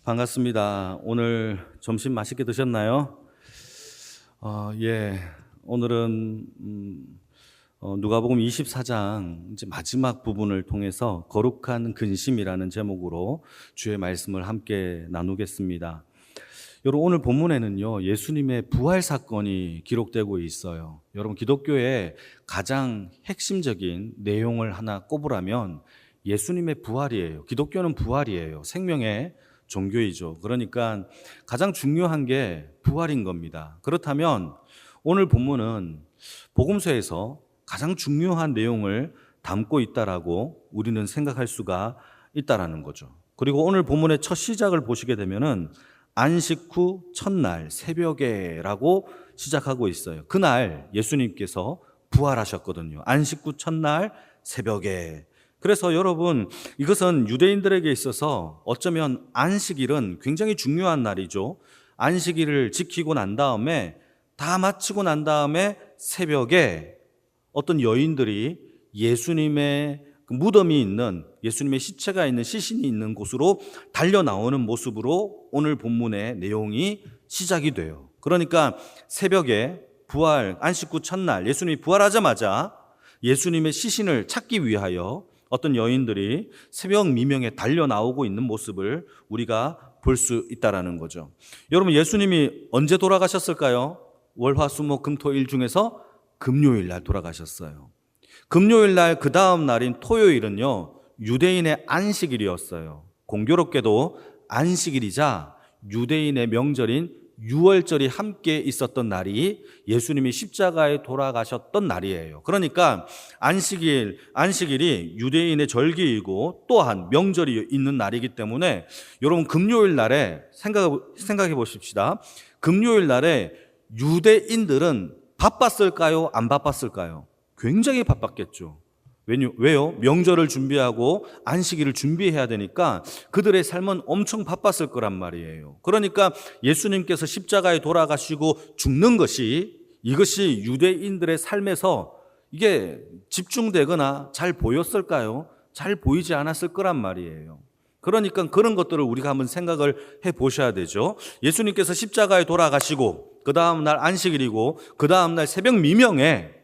반갑습니다. 오늘 점심 맛있게 드셨나요? 예. 오늘은 누가복음 24장 이제 마지막 부분을 통해서 거룩한 근심이라는 제목으로 주의 말씀을 함께 나누겠습니다. 여러분, 오늘 본문에는요, 예수님의 부활 사건이 기록되고 있어요. 여러분, 기독교의 가장 핵심적인 내용을 하나 꼽으라면 예수님의 부활이에요. 기독교는 부활이에요. 생명의 종교이죠. 그러니까 가장 중요한 게 부활인 겁니다. 그렇다면 오늘 본문은 복음서에서 가장 중요한 내용을 담고 있다라고 우리는 생각할 수가 있다라는 거죠. 그리고 오늘 본문의 첫 시작을 보시게 되면은 안식 후 첫날 새벽에라고 시작하고 있어요. 그날 예수님께서 부활하셨거든요. 안식 후 첫날 새벽에. 그래서 여러분, 이것은 유대인들에게 있어서 어쩌면 안식일은 굉장히 중요한 날이죠. 안식일을 지키고 난 다음에 다 마치고 난 다음에 새벽에 어떤 여인들이 예수님의 무덤이 있는, 예수님의 시체가 있는, 시신이 있는 곳으로 달려 나오는 모습으로 오늘 본문의 내용이 시작이 돼요. 그러니까 새벽에 부활, 안식 후 첫날 예수님이 부활하자마자 예수님의 시신을 찾기 위하여 어떤 여인들이 새벽 미명에 달려 나오고 있는 모습을 우리가 볼 수 있다라는 거죠. 여러분, 예수님이 언제 돌아가셨을까요? 월, 화, 수, 목, 금, 토, 일 중에서 금요일 날 돌아가셨어요. 금요일 날 그 다음 날인 토요일은요, 유대인의 안식일이었어요. 공교롭게도 안식일이자 유대인의 명절인 유월절이 함께 있었던 날이 예수님이 십자가에 돌아가셨던 날이에요. 그러니까 안식일이 유대인의 절기이고 또한 명절이 있는 날이기 때문에 여러분, 금요일 날에 생각해 보십시다. 금요일 날에 유대인들은 바빴을까요? 안 바빴을까요? 굉장히 바빴겠죠. 왜요? 명절을 준비하고 안식일을 준비해야 되니까 그들의 삶은 엄청 바빴을 거란 말이에요. 그러니까 예수님께서 십자가에 돌아가시고 죽는 이것이 유대인들의 삶에서 이게 집중되거나 잘 보였을까요? 잘 보이지 않았을 거란 말이에요. 그러니까 그런 것들을 우리가 한번 생각을 해 보셔야 되죠. 예수님께서 십자가에 돌아가시고 그 다음 날 안식일이고 그 다음 날 새벽 미명에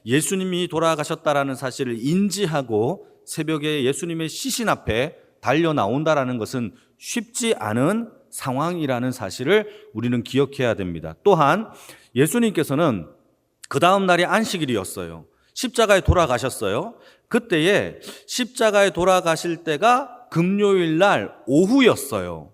예수님이 돌아가셨다라는 사실을 인지하고 새벽에 예수님의 시신 앞에 달려 나온다라는 것은 쉽지 않은 상황이라는 사실을 우리는 기억해야 됩니다. 또한 예수님께서는 그 다음 날이 안식일이었어요. 십자가에 돌아가셨어요. 그때에 십자가에 돌아가실 때가 금요일 날 오후였어요.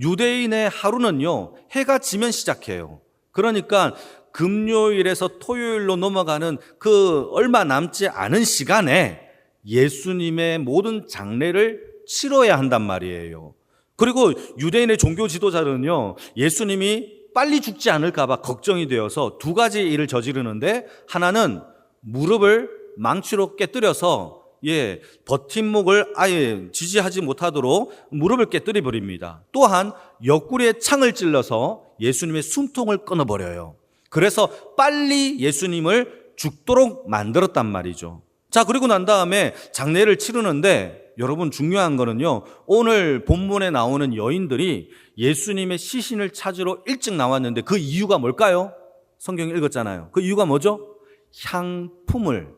유대인의 하루는요, 해가 지면 시작해요. 그러니까 금요일에서 토요일로 넘어가는 그 얼마 남지 않은 시간에 예수님의 모든 장례를 치러야 한단 말이에요. 그리고 유대인의 종교 지도자들은요, 예수님이 빨리 죽지 않을까 봐 걱정이 되어서 두 가지 일을 저지르는데, 하나는 무릎을 망치로 깨뜨려서 버팀목을 아예 지지하지 못하도록 무릎을 깨뜨려 버립니다. 또한 옆구리에 창을 찔러서 예수님의 숨통을 끊어버려요. 그래서 빨리 예수님을 죽도록 만들었단 말이죠. 자, 그리고 난 다음에 장례를 치르는데, 여러분, 중요한 거는요, 오늘 본문에 나오는 여인들이 예수님의 시신을 찾으러 일찍 나왔는데 그 이유가 뭘까요? 성경 읽었잖아요. 그 이유가 뭐죠? 향품을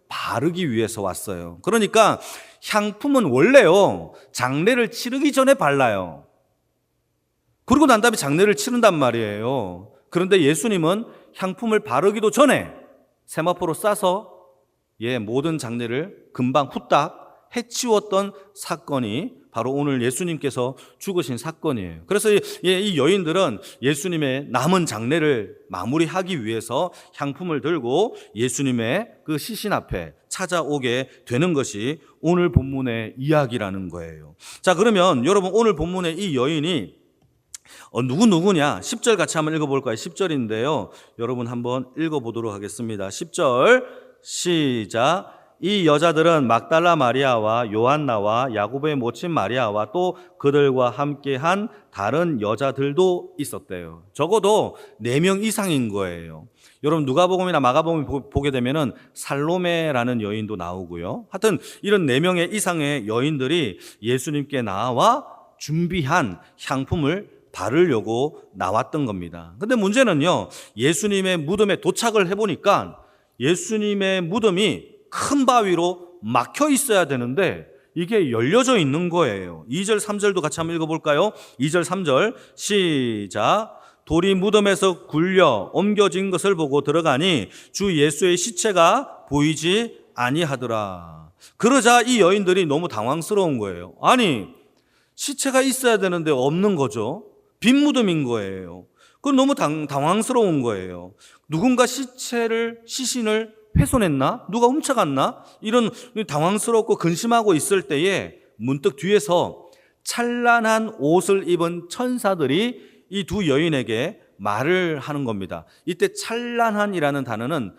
바르기 위해서 왔어요. 그러니까 향품은 원래요, 장례를 치르기 전에 발라요. 그리고 난 다음에 장례를 치른단 말이에요. 그런데 예수님은 향품을 바르기도 전에 세마포로 싸서 모든 장례를 금방 후딱 해치웠던 사건이 바로 오늘 예수님께서 죽으신 사건이에요. 그래서 이 여인들은 예수님의 남은 장례를 마무리하기 위해서 향품을 들고 예수님의 그 시신 앞에 찾아오게 되는 것이 오늘 본문의 이야기라는 거예요. 자, 그러면 여러분, 오늘 본문의 이 여인이 누구냐? 10절 같이 한번 읽어볼까요? 10절인데요. 여러분 한번 읽어보도록 하겠습니다. 10절 시작. 이 여자들은 막달라 마리아와 요한나와 야고보의 모친 마리아와 또 그들과 함께한 다른 여자들도 있었대요. 적어도 4명 이상인 거예요. 여러분 누가복음이나 마가복음 보게 되면은 살로메라는 여인도 나오고요. 하여튼 이런 4명의 이상의 여인들이 예수님께 나와 준비한 향품을 바르려고 나왔던 겁니다. 근데 문제는요, 예수님의 무덤에 도착을 해보니까 예수님의 무덤이 큰 바위로 막혀 있어야 되는데 이게 열려져 있는 거예요. 2절 3절도 같이 한번 읽어볼까요? 2절 3절 시작. 돌이 무덤에서 굴려 옮겨진 것을 보고 들어가니 주 예수의 시체가 보이지 아니하더라. 그러자 이 여인들이 너무 당황스러운 거예요. 아니, 시체가 있어야 되는데 없는 거죠. 빈 무덤인 거예요. 그건 너무 당황스러운 거예요. 누군가 시신을 훼손했나? 누가 훔쳐갔나? 이런 당황스럽고 근심하고 있을 때에 문득 뒤에서 찬란한 옷을 입은 천사들이 이 두 여인에게 말을 하는 겁니다. 이때 찬란한이라는 단어는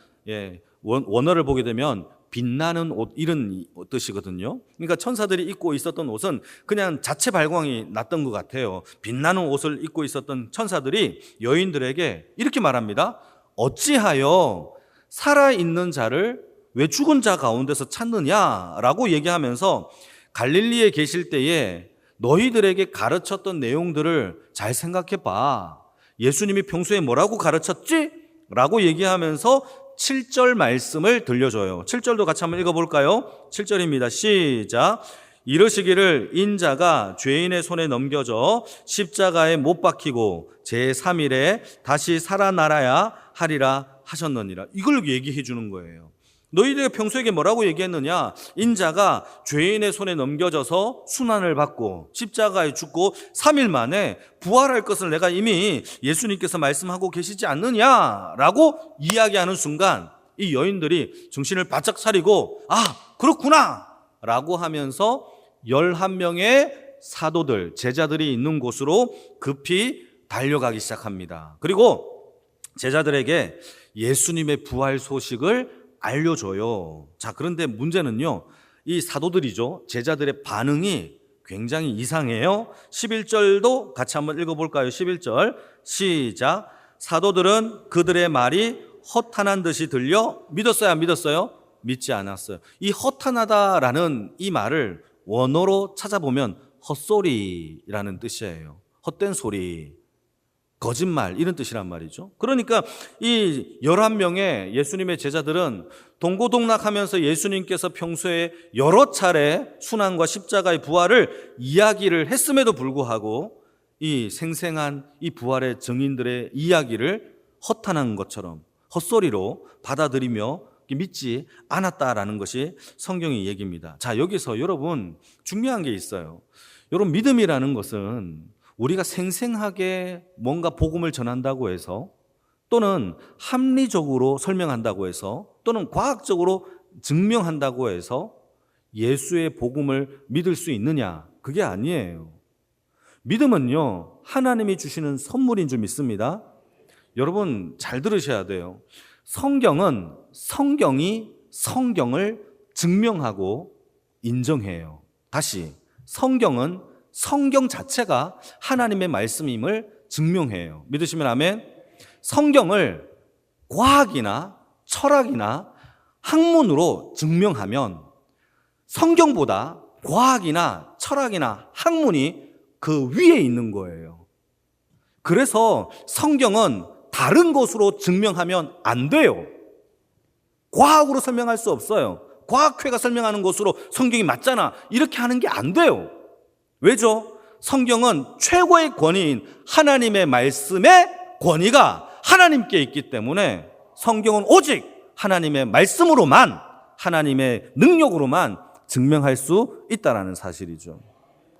원어를 보게 되면 빛나는 옷 이런 뜻이거든요. 그러니까 천사들이 입고 있었던 옷은 그냥 자체 발광이 났던 것 같아요. 빛나는 옷을 입고 있었던 천사들이 여인들에게 이렇게 말합니다. 어찌하여 살아있는 자를 왜 죽은 자 가운데서 찾느냐라고 얘기하면서 갈릴리에 계실 때에 너희들에게 가르쳤던 내용들을 잘 생각해 봐. 예수님이 평소에 뭐라고 가르쳤지? 라고 얘기하면서 7절 말씀을 들려줘요. 7절도 같이 한번 읽어볼까요? 7절입니다. 시작. 이르시기를 인자가 죄인의 손에 넘겨져 십자가에 못 박히고 제3일에 다시 살아나라야 하리라 하셨느니라. 이걸 얘기해 주는 거예요. 너희들이 평소에 뭐라고 얘기했느냐? 인자가 죄인의 손에 넘겨져서 순환을 받고 십자가에 죽고 3일 만에 부활할 것을 내가 이미 예수님께서 말씀하고 계시지 않느냐라고 이야기하는 순간 이 여인들이 정신을 바짝 차리고 그렇구나 라고 하면서 11명의 사도들, 제자들이 있는 곳으로 급히 달려가기 시작합니다. 그리고 제자들에게 예수님의 부활 소식을 알려줘요. 자, 그런데 문제는요, 이 사도들이죠. 제자들의 반응이 굉장히 이상해요. 11절도 같이 한번 읽어볼까요? 11절 시작. 사도들은 그들의 말이 허탄한 듯이 들려 믿었어요? 안 믿었어요? 믿지 않았어요. 이 허탄하다라는 이 말을 원어로 찾아보면 헛소리라는 뜻이에요. 헛된 소리, 거짓말 이런 뜻이란 말이죠. 그러니까 이 11명의 예수님의 제자들은 동고동락하면서 예수님께서 평소에 여러 차례 순환과 십자가의 부활을 이야기를 했음에도 불구하고 이 생생한 이 부활의 증인들의 이야기를 허탄한 것처럼 헛소리로 받아들이며 믿지 않았다라는 것이 성경의 얘기입니다. 자, 여기서 여러분 중요한 게 있어요. 여러분 믿음이라는 것은 우리가 생생하게 뭔가 복음을 전한다고 해서 또는 합리적으로 설명한다고 해서 또는 과학적으로 증명한다고 해서 예수의 복음을 믿을 수 있느냐? 그게 아니에요. 믿음은요, 하나님이 주시는 선물인 줄 믿습니다. 여러분 잘 들으셔야 돼요. 성경은 성경이 성경을 증명하고 인정해요. 다시, 성경은 성경 자체가 하나님의 말씀임을 증명해요. 믿으시면 아멘. 성경을 과학이나 철학이나 학문으로 증명하면 성경보다 과학이나 철학이나 학문이 그 위에 있는 거예요. 그래서 성경은 다른 것으로 증명하면 안 돼요. 과학으로 설명할 수 없어요. 과학회가 설명하는 것으로 성경이 맞잖아, 이렇게 하는 게 안 돼요. 왜죠? 성경은 최고의 권위인 하나님의 말씀의 권위가 하나님께 있기 때문에 성경은 오직 하나님의 말씀으로만, 하나님의 능력으로만 증명할 수 있다는 사실이죠.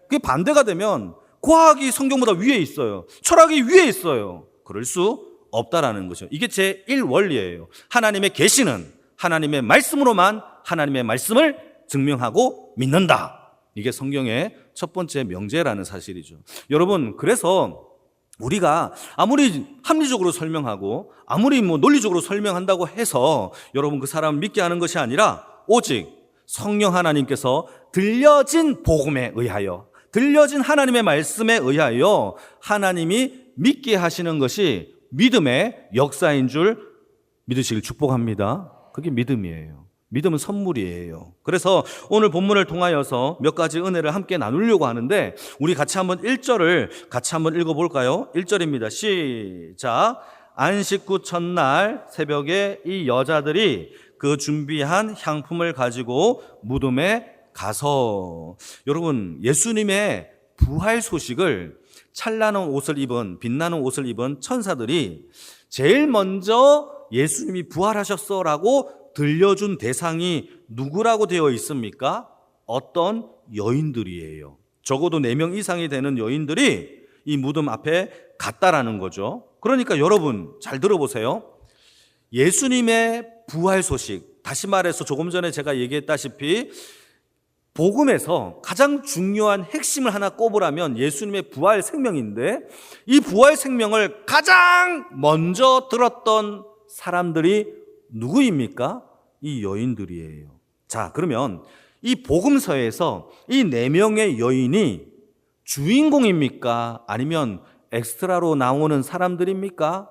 그게 반대가 되면 과학이 성경보다 위에 있어요, 철학이 위에 있어요, 그럴 수 없다라는 거죠. 이게 제1원리예요. 하나님의 계시는 하나님의 말씀으로만 하나님의 말씀을 증명하고 믿는다. 이게 성경의 첫 번째 명제라는 사실이죠. 여러분, 그래서 우리가 아무리 합리적으로 설명하고 아무리 논리적으로 설명한다고 해서 여러분 그 사람을 믿게 하는 것이 아니라 오직 성령 하나님께서 들려진 복음에 의하여, 들려진 하나님의 말씀에 의하여 하나님이 믿게 하시는 것이 믿음의 역사인 줄 믿으시길 축복합니다. 그게 믿음이에요. 믿음은 선물이에요. 그래서 오늘 본문을 통하여서 몇 가지 은혜를 함께 나누려고 하는데, 우리 같이 한번 1절을 같이 한번 읽어볼까요? 1절입니다. 시작. 안식 후 첫날 새벽에 이 여자들이 그 준비한 향품을 가지고 무덤에 가서, 여러분, 예수님의 부활 소식을 찬란한 옷을 입은, 빛나는 옷을 입은 천사들이 제일 먼저 예수님이 부활하셨어라고 들려준 대상이 누구라고 되어 있습니까? 어떤 여인들이에요. 적어도 4명 이상이 되는 여인들이 이 무덤 앞에 갔다라는 거죠. 그러니까 여러분 잘 들어보세요. 예수님의 부활 소식, 다시 말해서 조금 전에 제가 얘기했다시피 복음에서 가장 중요한 핵심을 하나 꼽으라면 예수님의 부활 생명인데, 이 부활 생명을 가장 먼저 들었던 사람들이 누구입니까? 이 여인들이에요. 자, 그러면 이 복음서에서 이 4명의 여인이 주인공입니까? 아니면 엑스트라로 나오는 사람들입니까?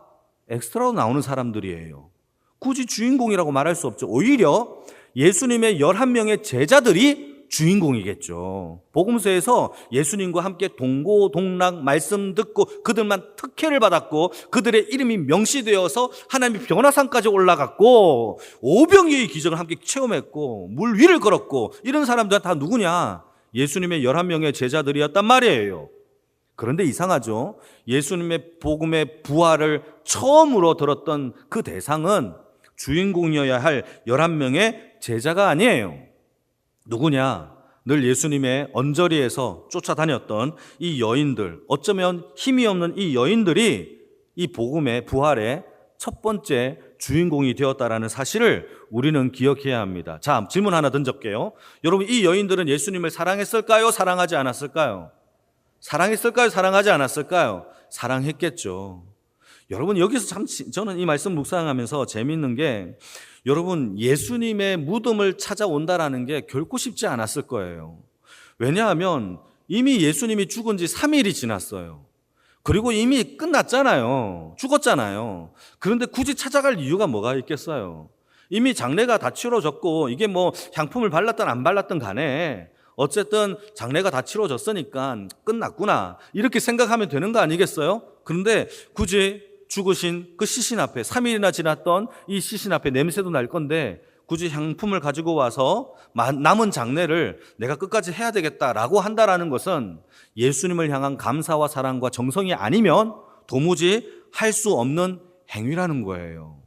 엑스트라로 나오는 사람들이에요. 굳이 주인공이라고 말할 수 없죠. 오히려 예수님의 11명의 제자들이 주인공이겠죠. 복음서에서 예수님과 함께 동고동락 말씀 듣고 그들만 특혜를 받았고 그들의 이름이 명시되어서 하나님의 변화산까지 올라갔고 오병이의 기적을 함께 체험했고 물 위를 걸었고, 이런 사람들은 다 누구냐? 예수님의 11명의 제자들이었단 말이에요. 그런데 이상하죠. 예수님의 복음의 부활을 처음으로 들었던 그 대상은 주인공이어야 할 11명의 제자가 아니에요. 누구냐? 늘 예수님의 언저리에서 쫓아다녔던 이 여인들, 어쩌면 힘이 없는 이 여인들이 이 복음의 부활의 첫 번째 주인공이 되었다라는 사실을 우리는 기억해야 합니다. 자, 질문 하나 던질게요. 여러분, 이 여인들은 예수님을 사랑했을까요? 사랑하지 않았을까요? 사랑했을까요? 사랑하지 않았을까요? 사랑했겠죠. 여러분, 여기서 참 저는 이 말씀 묵상하면서 재미있는 게, 여러분, 예수님의 무덤을 찾아온다라는 게 결코 쉽지 않았을 거예요. 왜냐하면 이미 예수님이 죽은 지 3일이 지났어요. 그리고 이미 끝났잖아요. 죽었잖아요. 그런데 굳이 찾아갈 이유가 뭐가 있겠어요? 이미 장례가 다 치러졌고, 이게 뭐 향품을 발랐든 안 발랐든 간에 어쨌든 장례가 다 치러졌으니까 끝났구나, 이렇게 생각하면 되는 거 아니겠어요? 그런데 굳이 죽으신 그 시신 앞에, 3일이나 지났던 이 시신 앞에 냄새도 날 건데 굳이 향품을 가지고 와서 남은 장례를 내가 끝까지 해야 되겠다라고 한다라는 것은 예수님을 향한 감사와 사랑과 정성이 아니면 도무지 할 수 없는 행위라는 거예요.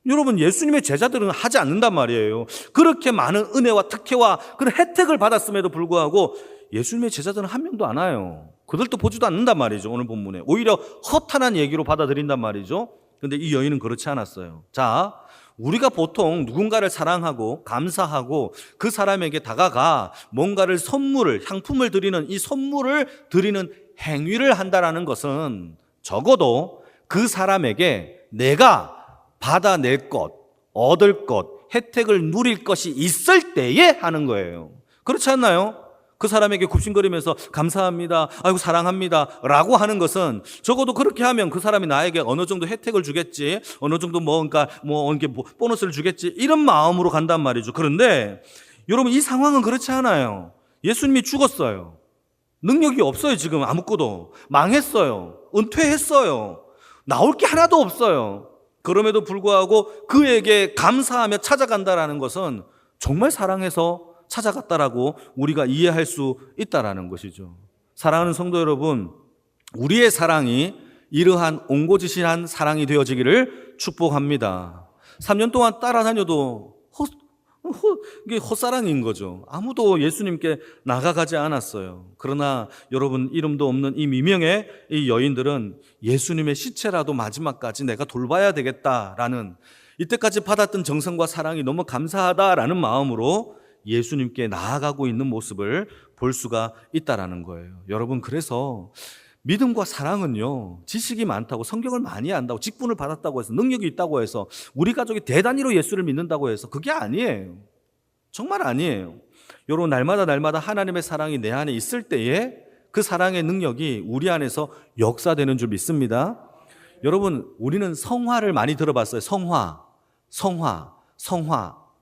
여러분, 예수님의 제자들은 하지 않는단 말이에요. 그렇게 많은 은혜와 특혜와 그런 혜택을 받았음에도 불구하고 예수님의 제자들은 한 명도 안 와요. 그들도 보지도 않는단 말이죠. 오늘 본문에 오히려 허탄한 얘기로 받아들인단 말이죠. 그런데 이 여인은 그렇지 않았어요. 자, 우리가 보통 누군가를 사랑하고 감사하고 그 사람에게 다가가 뭔가를 선물을, 향품을 드리는, 이 선물을 드리는 행위를 한다라는 것은 적어도 그 사람에게 내가 받아낼 것, 얻을 것, 혜택을 누릴 것이 있을 때에 하는 거예요. 그렇지 않나요? 그 사람에게 굽신거리면서 감사합니다, 아이고 사랑합니다 라고 하는 것은 적어도 그렇게 하면 그 사람이 나에게 어느 정도 혜택을 주겠지, 어느 정도 뭔가 이렇게 보너스를 주겠지, 이런 마음으로 간단 말이죠. 그런데 여러분, 이 상황은 그렇지 않아요. 예수님이 죽었어요. 능력이 없어요. 지금 아무것도 망했어요. 은퇴했어요. 나올 게 하나도 없어요. 그럼에도 불구하고 그에게 감사하며 찾아간다라는 것은 정말 사랑해서 찾아갔다라고 우리가 이해할 수 있다라는 것이죠. 사랑하는 성도 여러분, 우리의 사랑이 이러한 옹고지신한 사랑이 되어지기를 축복합니다. 3년 동안 따라다녀도 이게 헛사랑인 거죠. 아무도 예수님께 나가가지 않았어요. 그러나 여러분, 이름도 없는 이 미명의 이 여인들은 예수님의 시체라도 마지막까지 내가 돌봐야 되겠다라는, 이때까지 받았던 정성과 사랑이 너무 감사하다라는 마음으로 예수님께 나아가고 있는 모습을 볼 수가 있다라는 거예요. 여러분, 그래서 믿음과 사랑은요, 지식이 많다고, 성경을 많이 안다고, 직분을 받았다고 해서, 능력이 있다고 해서, 우리 가족이 대단히로 예수를 믿는다고 해서 그게 아니에요. 정말 아니에요. 여러분, 날마다 하나님의 사랑이 내 안에 있을 때에 그 사랑의 능력이 우리 안에서 역사되는 줄 믿습니다. 여러분, 우리는 성화를 많이 들어봤어요. 성화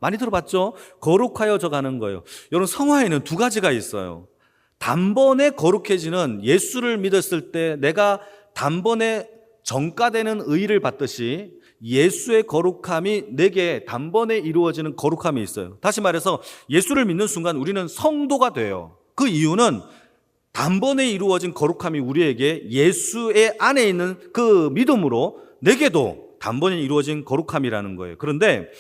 많이 들어봤죠? 거룩하여져 가는 거예요. 여러분, 성화에는 두 가지가 있어요. 단번에 거룩해지는, 예수를 믿었을 때 내가 단번에 전가되는 의를 받듯이 예수의 거룩함이 내게 단번에 이루어지는 거룩함이 있어요. 다시 말해서 예수를 믿는 순간 우리는 성도가 돼요. 그 이유는 단번에 이루어진 거룩함이 우리에게 예수의 안에 있는 그 믿음으로 내게도 단번에 이루어진 거룩함이라는 거예요. 그런데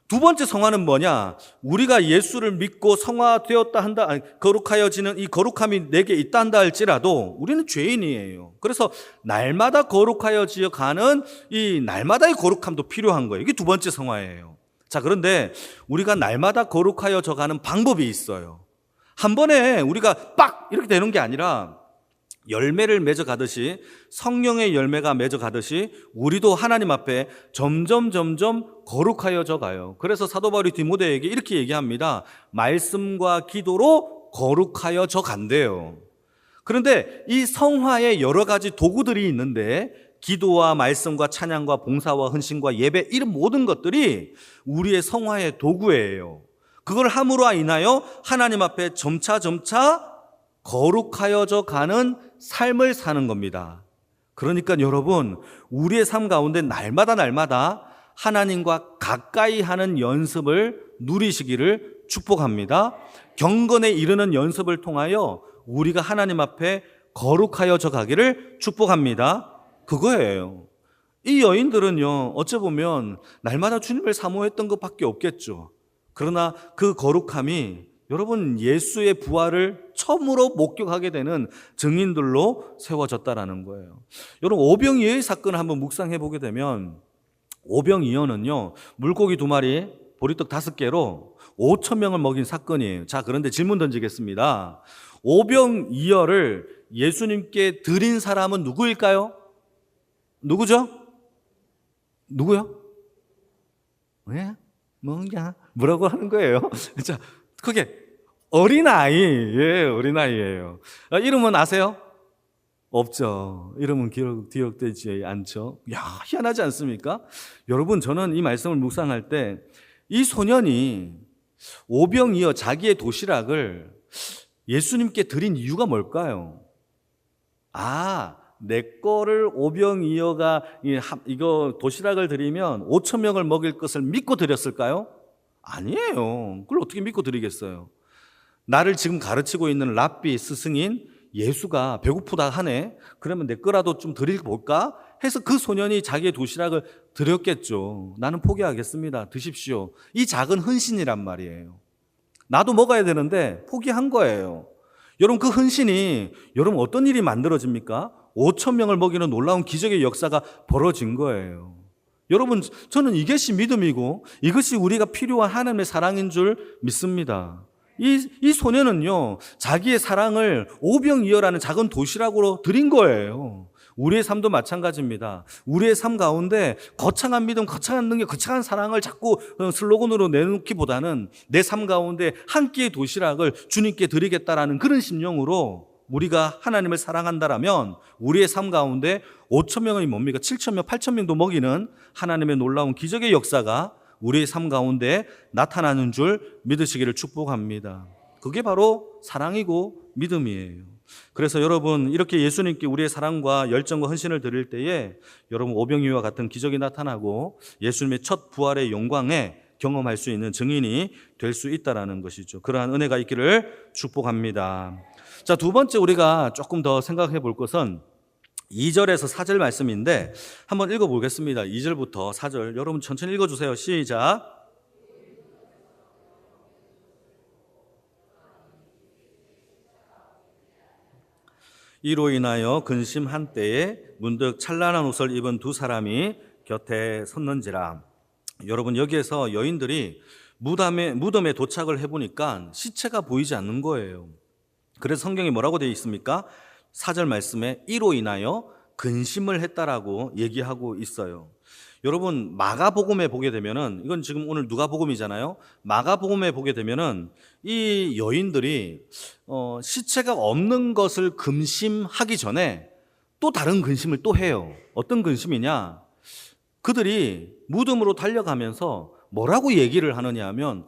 두 번째 성화는 뭐냐? 우리가 예수를 믿고 성화되었다 한다, 거룩하여지는 이 거룩함이 내게 있다 한다 할지라도 우리는 죄인이에요. 그래서 날마다 거룩하여져 가는 이 날마다의 거룩함도 필요한 거예요. 이게 두 번째 성화예요. 자, 그런데 우리가 날마다 거룩하여져 가는 방법이 있어요. 한 번에 우리가 빡 이렇게 되는 게 아니라 열매를 맺어 가듯이, 성령의 열매가 맺어 가듯이 우리도 하나님 앞에 점점 거룩하여져 가요. 그래서 사도 바울이 디모데에게 이렇게 얘기합니다. 말씀과 기도로 거룩하여져 간대요. 그런데 이 성화에 여러 가지 도구들이 있는데, 기도와 말씀과 찬양과 봉사와 헌신과 예배, 이런 모든 것들이 우리의 성화의 도구예요. 그걸 함으로 인하여 하나님 앞에 점차 거룩하여져 가는 삶을 사는 겁니다. 그러니까 여러분, 우리의 삶 가운데 날마다 하나님과 가까이 하는 연습을 누리시기를 축복합니다. 경건에 이르는 연습을 통하여 우리가 하나님 앞에 거룩하여져 가기를 축복합니다. 그거예요. 이 여인들은요, 어찌 보면 날마다 주님을 사모했던 것밖에 없겠죠. 그러나 그 거룩함이 여러분, 예수의 부활을 처음으로 목격하게 되는 증인들로 세워졌다라는 거예요. 여러분, 오병이어의 사건을 한번 묵상해 보게 되면, 오병이어는요, 물고기 2마리, 보리떡 5개로 5,000명을 먹인 사건이에요. 자, 그런데 질문 던지겠습니다. 오병이어를 예수님께 드린 사람은 누구일까요? 누구죠? 누구요? 왜? 뭐라고 하는 거예요? 자, 그게 어린아이, 어린아이예요. 이름은 아세요? 없죠. 이름은 기억되지 않죠. 야, 희한하지 않습니까? 여러분, 저는 이 말씀을 묵상할 때 이 소년이 오병이어 자기의 도시락을 예수님께 드린 이유가 뭘까요? 내 거를 오병이어가 이거 도시락을 드리면 5,000명을 먹일 것을 믿고 드렸을까요? 아니에요. 그걸 어떻게 믿고 드리겠어요? 나를 지금 가르치고 있는 랍비 스승인 예수가 배고프다 하네. 그러면 내 거라도 좀 드려볼까? 해서 그 소년이 자기의 도시락을 드렸겠죠. 나는 포기하겠습니다. 드십시오. 이 작은 헌신이란 말이에요. 나도 먹어야 되는데 포기한 거예요. 여러분, 그 헌신이 여러분 어떤 일이 만들어집니까? 5,000명을 먹이는 놀라운 기적의 역사가 벌어진 거예요. 여러분, 저는 이것이 믿음이고 이것이 우리가 필요한 하나님의 사랑인 줄 믿습니다. 이 소년은요, 자기의 사랑을 오병이어라는 작은 도시락으로 드린 거예요. 우리의 삶도 마찬가지입니다. 우리의 삶 가운데 거창한 믿음, 거창한 능력, 거창한 사랑을 자꾸 슬로건으로 내놓기보다는 내 삶 가운데 한 끼의 도시락을 주님께 드리겠다라는 그런 심령으로 우리가 하나님을 사랑한다라면 우리의 삶 가운데 5,000명이 뭡니까? 7,000명, 8,000명도 먹이는 하나님의 놀라운 기적의 역사가 우리의 삶 가운데 나타나는 줄 믿으시기를 축복합니다. 그게 바로 사랑이고 믿음이에요. 그래서 여러분, 이렇게 예수님께 우리의 사랑과 열정과 헌신을 드릴 때에 여러분, 오병이어와 같은 기적이 나타나고 예수님의 첫 부활의 영광에 경험할 수 있는 증인이 될 수 있다는 것이죠. 그러한 은혜가 있기를 축복합니다. 자, 두 번째 우리가 조금 더 생각해 볼 것은 2절에서 4절 말씀인데 한번 읽어보겠습니다. 2절부터 4절 여러분 천천히 읽어주세요. 시작. 이로 인하여 근심한 때에 문득 찬란한 옷을 입은 두 사람이 곁에 섰는지라. 여러분, 여기에서 여인들이 무덤에 도착을 해보니까 시체가 보이지 않는 거예요. 그래서 성경에 뭐라고 되어 있습니까? 4절 말씀에 이로 인하여 근심을 했다라고 얘기하고 있어요. 여러분 마가복음에 보게 되면은, 이건 지금 오늘 누가복음이잖아요. 마가복음에 보게 되면은 이 여인들이 시체가 없는 것을 근심하기 전에 또 다른 근심을 또 해요. 어떤 근심이냐? 그들이 무덤으로 달려가면서 뭐라고 얘기를 하느냐 하면,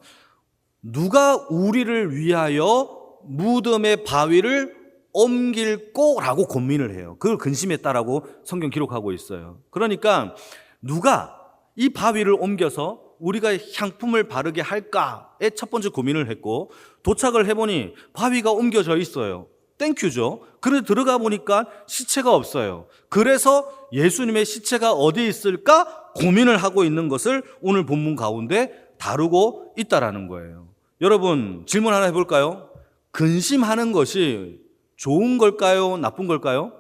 누가 우리를 위하여 무덤의 바위를 옮길 거라고 고민을 해요. 그걸 근심했다라고 성경 기록하고 있어요. 그러니까 누가 이 바위를 옮겨서 우리가 향품을 바르게 할까에 첫 번째 고민을 했고, 도착을 해보니 바위가 옮겨져 있어요. 땡큐죠. 그런데 들어가 보니까 시체가 없어요. 그래서 예수님의 시체가 어디에 있을까 고민을 하고 있는 것을 오늘 본문 가운데 다루고 있다라는 거예요. 여러분 질문 하나 해볼까요? 근심하는 것이 좋은 걸까요? 나쁜 걸까요?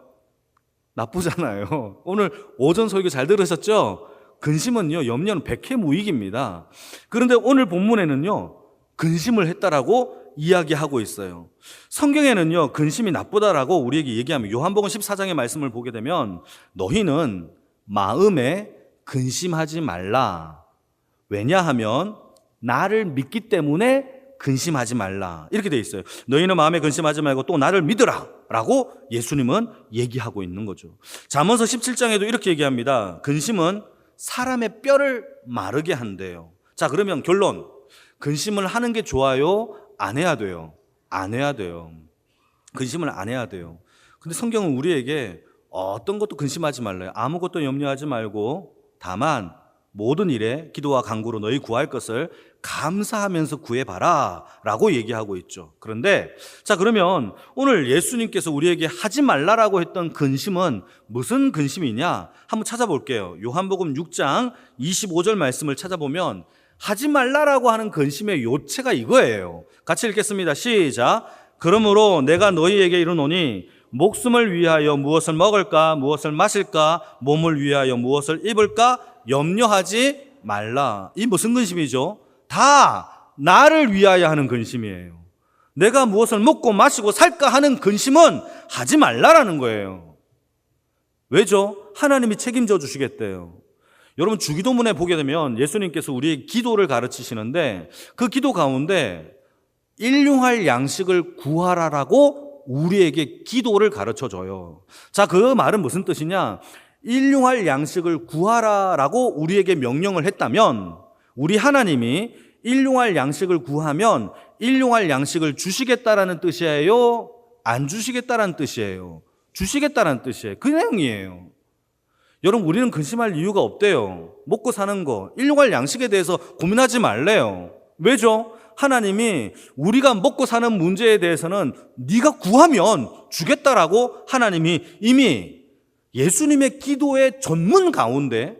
나쁘잖아요. 오늘 오전 설교 잘 들으셨죠? 근심은요, 염려는 백해무익입니다. 그런데 오늘 본문에는요, 근심을 했다라고 이야기하고 있어요. 성경에는요, 근심이 나쁘다라고 우리에게 얘기하면, 요한복음 14장의 말씀을 보게 되면, 너희는 마음에 근심하지 말라. 왜냐하면 나를 믿기 때문에 근심하지 말라. 이렇게 돼 있어요. 너희는 마음에 근심하지 말고 또 나를 믿으라 라고 예수님은 얘기하고 있는 거죠. 잠언서 17장에도 이렇게 얘기합니다. 근심은 사람의 뼈를 마르게 한대요. 자, 그러면 결론. 근심을 하는 게 좋아요? 안 해야 돼요? 안 해야 돼요. 근심을 안 해야 돼요. 근데 성경은 우리에게 어떤 것도 근심하지 말래요. 아무것도 염려하지 말고 다만 모든 일에 기도와 간구로 너희 구할 것을 감사하면서 구해봐라 라고 얘기하고 있죠. 그런데 자, 그러면 오늘 예수님께서 우리에게 하지 말라라고 했던 근심은 무슨 근심이냐 한번 찾아볼게요. 요한복음 6장 25절 말씀을 찾아보면 하지 말라라고 하는 근심의 요체가 이거예요. 같이 읽겠습니다. 시작. 그러므로 내가 너희에게 이르노니 목숨을 위하여 무엇을 먹을까 무엇을 마실까 몸을 위하여 무엇을 입을까 염려하지 말라. 이 무슨 근심이죠? 다 나를 위하여 하는 근심이에요. 내가 무엇을 먹고 마시고 살까 하는 근심은 하지 말라라는 거예요. 왜죠? 하나님이 책임져 주시겠대요. 여러분 주기도문에 보게 되면 예수님께서 우리의 기도를 가르치시는데 그 기도 가운데 일용할 양식을 구하라라고 우리에게 기도를 가르쳐 줘요. 자, 그 말은 무슨 뜻이냐? 일용할 양식을 구하라라고 우리에게 명령을 했다면 우리 하나님이 일용할 양식을 구하면 일용할 양식을 주시겠다라는 뜻이에요? 안 주시겠다라는 뜻이에요? 주시겠다라는 뜻이에요. 그 내용이에요. 여러분 우리는 근심할 이유가 없대요. 먹고 사는 거, 일용할 양식에 대해서 고민하지 말래요. 왜죠? 하나님이 우리가 먹고 사는 문제에 대해서는 네가 구하면 주겠다라고 하나님이 이미 예수님의 기도의 전문 가운데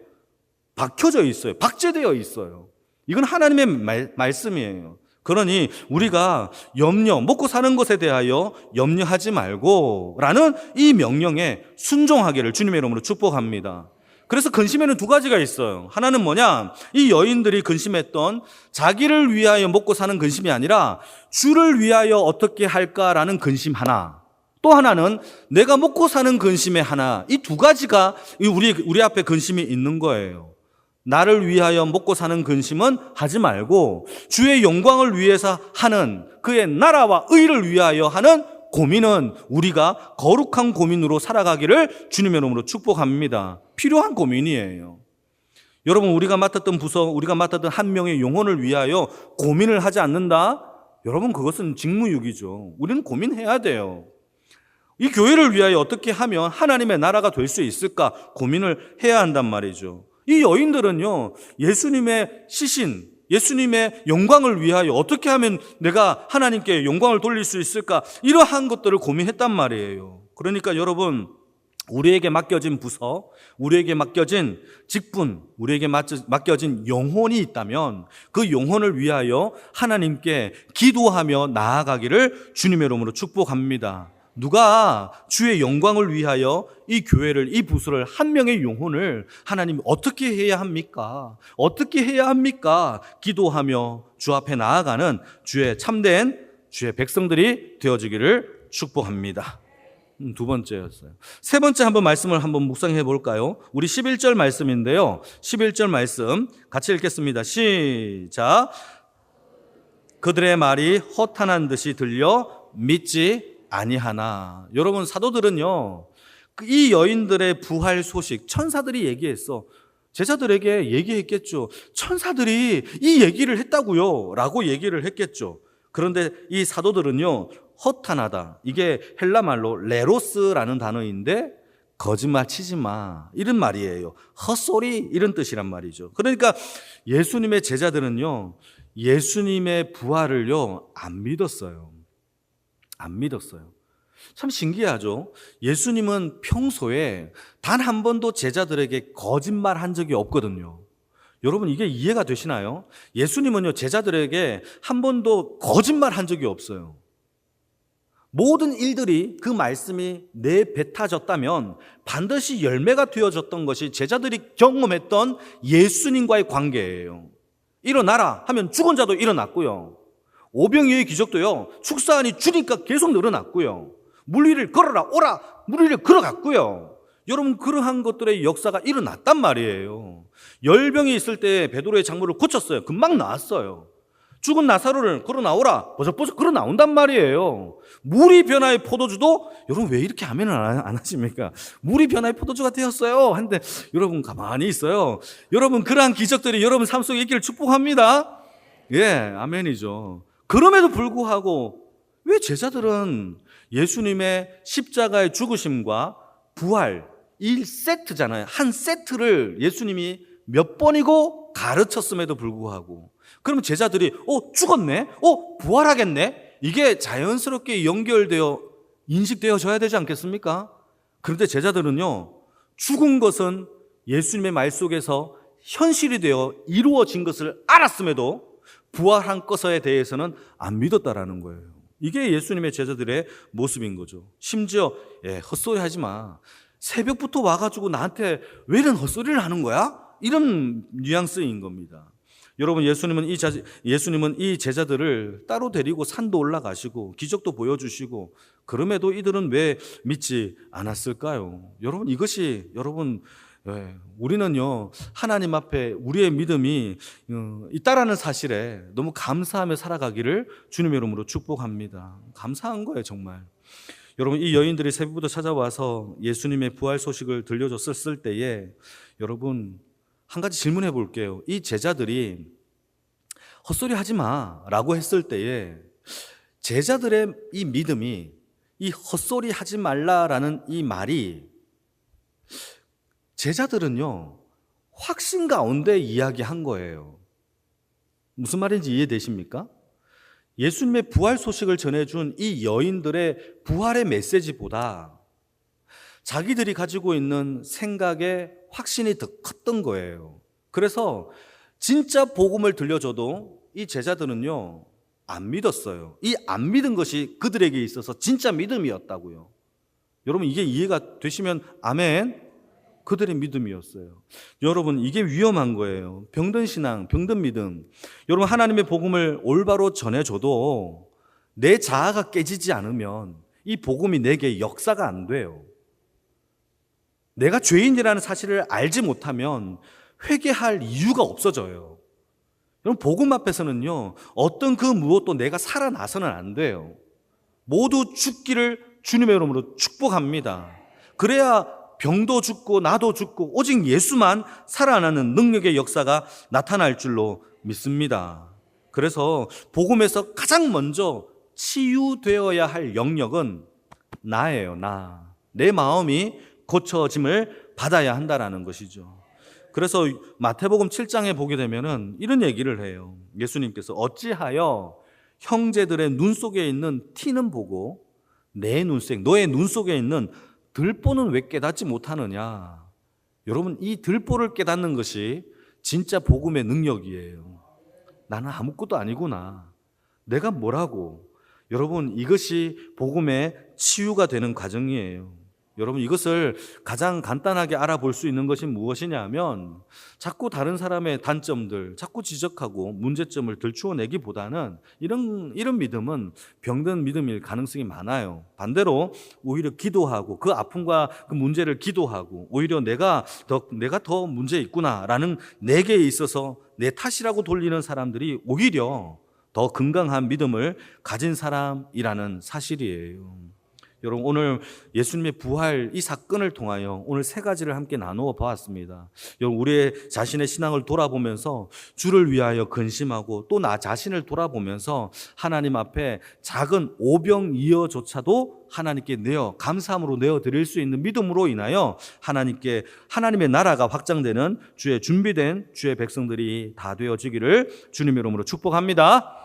박혀져 있어요. 박제되어 있어요. 이건 하나님의 말씀이에요. 그러니 우리가 먹고 사는 것에 대하여 염려하지 말고 라는 이 명령에 순종하기를 주님의 이름으로 축복합니다. 그래서 근심에는 두 가지가 있어요. 하나는 뭐냐? 이 여인들이 근심했던 자기를 위하여 먹고 사는 근심이 아니라 주를 위하여 어떻게 할까라는 근심 하나. 또 하나는 내가 먹고 사는 근심의 하나. 이 두 가지가 우리 앞에 근심이 있는 거예요. 나를 위하여 먹고 사는 근심은 하지 말고 주의 영광을 위해서 하는 그의 나라와 의를 위하여 하는 고민은 우리가 거룩한 고민으로 살아가기를 주님의 이름으로 축복합니다. 필요한 고민이에요. 여러분 우리가 맡았던 부서, 우리가 맡았던 한 명의 영혼을 위하여 고민을 하지 않는다? 여러분 그것은 직무유기죠. 우리는 고민해야 돼요. 이 교회를 위하여 어떻게 하면 하나님의 나라가 될 수 있을까 고민을 해야 한단 말이죠. 이 여인들은요, 예수님의 시신, 예수님의 영광을 위하여 어떻게 하면 내가 하나님께 영광을 돌릴 수 있을까 이러한 것들을 고민했단 말이에요. 그러니까 여러분 우리에게 맡겨진 부서, 우리에게 맡겨진 직분, 우리에게 맡겨진 영혼이 있다면 그 영혼을 위하여 하나님께 기도하며 나아가기를 주님의 이름으로 축복합니다. 누가 주의 영광을 위하여 이 교회를, 이 부서를, 한 명의 영혼을 하나님 어떻게 해야 합니까? 어떻게 해야 합니까? 기도하며 주 앞에 나아가는 주의 참된 주의 백성들이 되어지기를 축복합니다. 두 번째였어요. 세 번째 한번 말씀을 한번 묵상해 볼까요? 우리 11절 말씀인데요. 11절 말씀 같이 읽겠습니다. 시작. 그들의 말이 허탄한 듯이 들려 믿지 아니하나. 여러분, 사도들은요, 이 여인들의 부활 소식 천사들이 얘기했어. 제자들에게 얘기했겠죠. 천사들이 이 얘기를 했다고요 라고 얘기를 했겠죠. 그런데 이 사도들은요, 허탄하다, 이게 헬라 말로 레로스라는 단어인데 거짓말 치지 마, 이런 말이에요. 헛소리, 이런 뜻이란 말이죠. 그러니까 예수님의 제자들은요, 예수님의 부활을요 안 믿었어요. 안 믿었어요. 참 신기하죠. 예수님은 평소에 단 한 번도 제자들에게 거짓말 한 적이 없거든요. 여러분, 이게 이해가 되시나요? 예수님은요, 제자들에게 한 번도 거짓말 한 적이 없어요. 모든 일들이, 그 말씀이 내뱉어졌다면 반드시 열매가 되어졌던 것이 제자들이 경험했던 예수님과의 관계예요. 일어나라 하면 죽은 자도 일어났고요. 오병이어의 기적도요, 축사하니 주니까 계속 늘어났고요. 물 위를 걸어라, 오라, 물 위를 걸어갔고요. 여러분, 그러한 것들의 역사가 일어났단 말이에요. 열병이 있을 때 베드로의 장모를 고쳤어요. 금방 나았어요. 죽은 나사로를 걸어 나오라, 버석버석 걸어 나온단 말이에요. 물이 변화의 포도주도, 여러분 왜 이렇게 아멘을 안 하십니까? 물이 변화의 포도주가 되었어요 한데, 여러분 가만히 있어요. 여러분, 그러한 기적들이 여러분 삶 속에 있기를 축복합니다. 예, 아멘이죠. 그럼에도 불구하고 왜 제자들은 예수님의 십자가의 죽으심과 부활, 1세트잖아요. 한 세트를 예수님이 몇 번이고 가르쳤음에도 불구하고, 그러면 제자들이 죽었네? 부활하겠네? 이게 자연스럽게 연결되어 인식되어져야 되지 않겠습니까? 그런데 제자들은요, 죽은 것은 예수님의 말 속에서 현실이 되어 이루어진 것을 알았음에도 부활한 것에 대해서는 안 믿었다라는 거예요. 이게 예수님의 제자들의 모습인 거죠. 심지어 헛소리 하지 마, 새벽부터 와가지고 나한테 왜 이런 헛소리를 하는 거야? 이런 뉘앙스인 겁니다. 여러분, 예수님은 이 제자들을 따로 데리고 산도 올라가시고 기적도 보여주시고, 그럼에도 이들은 왜 믿지 않았을까요? 여러분, 이것이 우리는요, 하나님 앞에 우리의 믿음이 있다라는 사실에 너무 감사하며 살아가기를 주님의 이름으로 축복합니다. 감사한 거예요, 정말. 여러분, 이 여인들이 새벽부터 찾아와서 예수님의 부활 소식을 들려줬을 때에, 여러분, 한 가지 질문해 볼게요. 이 제자들이 헛소리 하지 마 라고 했을 때에 제자들의 이 믿음이, 이 헛소리 하지 말라라는 이 말이, 제자들은요 확신 가운데 이야기한 거예요. 무슨 말인지 이해되십니까? 예수님의 부활 소식을 전해준 이 여인들의 부활의 메시지보다 자기들이 가지고 있는 생각의 확신이 더 컸던 거예요. 그래서 진짜 복음을 들려줘도 이 제자들은요 안 믿었어요. 이 안 믿은 것이 그들에게 있어서 진짜 믿음이었다고요. 여러분, 이게 이해가 되시면 아멘. 그들의 믿음이었어요. 여러분, 이게 위험한 거예요. 병든 신앙, 병든 믿음. 여러분, 하나님의 복음을 올바로 전해줘도 내 자아가 깨지지 않으면 이 복음이 내게 역사가 안 돼요. 내가 죄인이라는 사실을 알지 못하면 회개할 이유가 없어져요. 여러분, 복음 앞에서는요, 어떤 그 무엇도 내가 살아나서는 안 돼요. 모두 죽기를 주님의 이름으로 축복합니다. 그래야 병도 죽고 나도 죽고 오직 예수만 살아나는 능력의 역사가 나타날 줄로 믿습니다. 그래서 복음에서 가장 먼저 치유되어야 할 영역은 나예요. 내 마음이 고쳐짐을 받아야 한다라는 것이죠. 그래서 마태복음 7장에 보게 되면은 이런 얘기를 해요. 예수님께서 어찌하여 형제들의 눈 속에 있는 티는 보고 너의 눈 속에 있는 들보는 왜 깨닫지 못하느냐. 여러분, 이 들보를 깨닫는 것이 진짜 복음의 능력이에요. 나는 아무것도 아니구나, 내가 뭐라고. 여러분, 이것이 복음의 치유가 되는 과정이에요. 여러분, 이것을 가장 간단하게 알아볼 수 있는 것이 무엇이냐면 자꾸 다른 사람의 단점들 자꾸 지적하고 문제점을 들추어내기보다는 이런 믿음은 병든 믿음일 가능성이 많아요. 반대로 오히려 기도하고 그 아픔과 그 문제를 기도하고 오히려 내가 더 문제 있구나라는 내게 있어서 내 탓이라고 돌리는 사람들이 오히려 더 건강한 믿음을 가진 사람이라는 사실이에요. 여러분, 오늘 예수님의 부활 이 사건을 통하여 오늘 세 가지를 함께 나누어 보았습니다. 여러분, 우리의 자신의 신앙을 돌아보면서 주를 위하여 근심하고 또 나 자신을 돌아보면서 하나님 앞에 작은 오병이어조차도 하나님께 감사함으로 내어드릴 수 있는 믿음으로 인하여 하나님의 나라가 확장되는 주의 준비된 주의 백성들이 다 되어지기를 주님의 이름으로 축복합니다.